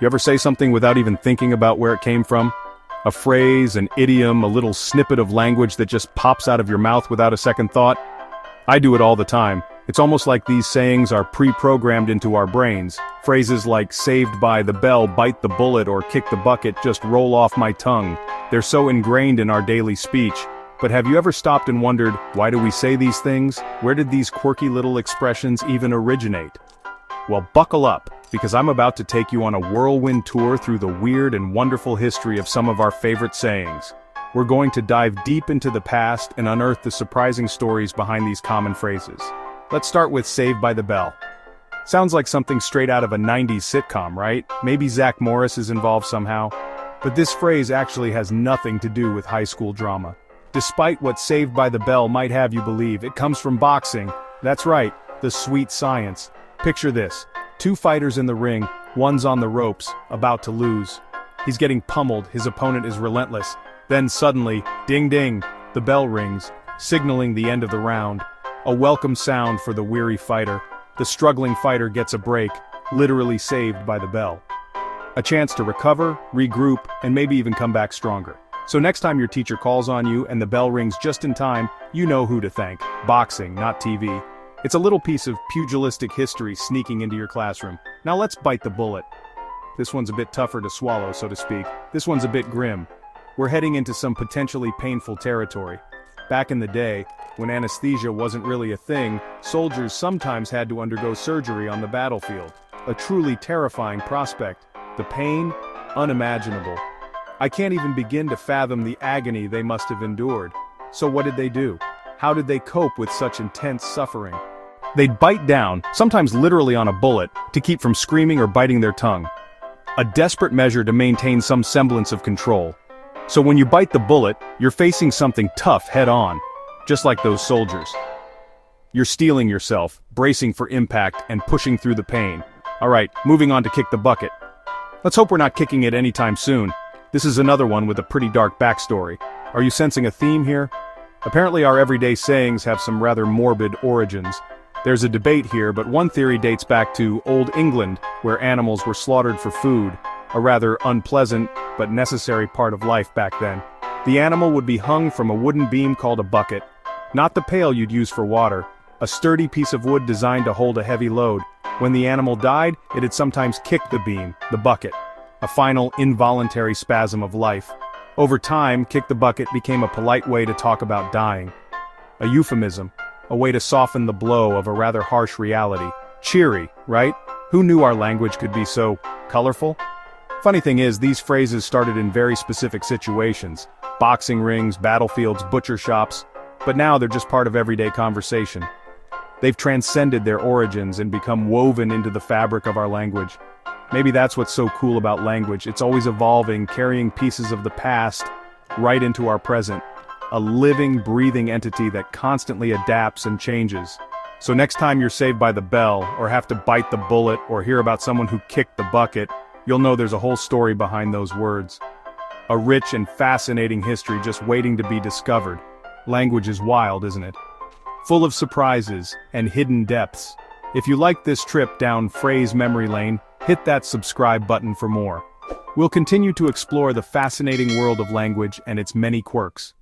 You ever say something without even thinking about where it came from? A phrase, an idiom, a little snippet of language that just pops out of your mouth without a second thought? I do it all the time. It's almost like these sayings are pre-programmed into our brains. Phrases like "saved by the bell," "bite the bullet," or "kick the bucket" just roll off my tongue. They're so ingrained in our daily speech. But have you ever stopped and wondered, why do we say these things? Where did these quirky little expressions even originate? Well, buckle up, because I'm about to take you on a whirlwind tour through the weird and wonderful history of some of our favorite sayings. We're going to dive deep into the past and unearth the surprising stories behind these common phrases. Let's start with "Saved by the Bell." Sounds like something straight out of a 90s sitcom, right? Maybe Zach Morris is involved somehow. But this phrase actually has nothing to do with high school drama. Despite what "Saved by the Bell" might have you believe, it comes from boxing. That's right, the sweet science. Picture this. Two fighters in the ring, one's on the ropes, about to lose. He's getting pummeled, his opponent is relentless. Then suddenly, ding ding, the bell rings, signaling the end of the round. A welcome sound for the weary fighter. The struggling fighter gets a break, literally saved by the bell. A chance to recover, regroup, and maybe even come back stronger. So next time your teacher calls on you and the bell rings just in time, you know who to thank. Boxing, not TV. It's a little piece of pugilistic history sneaking into your classroom. Now let's bite the bullet. This one's a bit tougher to swallow, so to speak. This one's a bit grim. We're heading into some potentially painful territory. Back in the day, when anesthesia wasn't really a thing, soldiers sometimes had to undergo surgery on the battlefield. A truly terrifying prospect. The pain, unimaginable. I can't even begin to fathom the agony they must have endured. So what did they do? How did they cope with such intense suffering? They'd bite down, sometimes literally on a bullet, to keep from screaming or biting their tongue. A desperate measure to maintain some semblance of control. So when you bite the bullet, you're facing something tough head-on, just like those soldiers. You're steeling yourself, bracing for impact, and pushing through the pain. Alright, moving on to kick the bucket. Let's hope we're not kicking it anytime soon. This is another one with a pretty dark backstory. Are you sensing a theme here? Apparently our everyday sayings have some rather morbid origins. There's a debate here, but one theory dates back to Old England, where animals were slaughtered for food, a rather unpleasant but necessary part of life back then. The animal would be hung from a wooden beam called a bucket, not the pail you'd use for water, a sturdy piece of wood designed to hold a heavy load. When the animal died, it'd sometimes kick the beam, the bucket, a final involuntary spasm of life. Over time, kick the bucket became a polite way to talk about dying. A euphemism, a way to soften the blow of a rather harsh reality. Cheery, right? Who knew our language could be so colorful? Funny thing is, these phrases started in very specific situations. Boxing rings, battlefields, butcher shops. But now they're just part of everyday conversation. They've transcended their origins and become woven into the fabric of our language. Maybe that's what's so cool about language. It's always evolving, carrying pieces of the past right into our present. A living, breathing entity that constantly adapts and changes. So next time you're saved by the bell, or have to bite the bullet, or hear about someone who kicked the bucket, you'll know there's a whole story behind those words. A rich and fascinating history just waiting to be discovered. Language is wild, isn't it? Full of surprises and hidden depths. If you like this trip down phrase memory lane, hit that subscribe button for more. We'll continue to explore the fascinating world of language and its many quirks.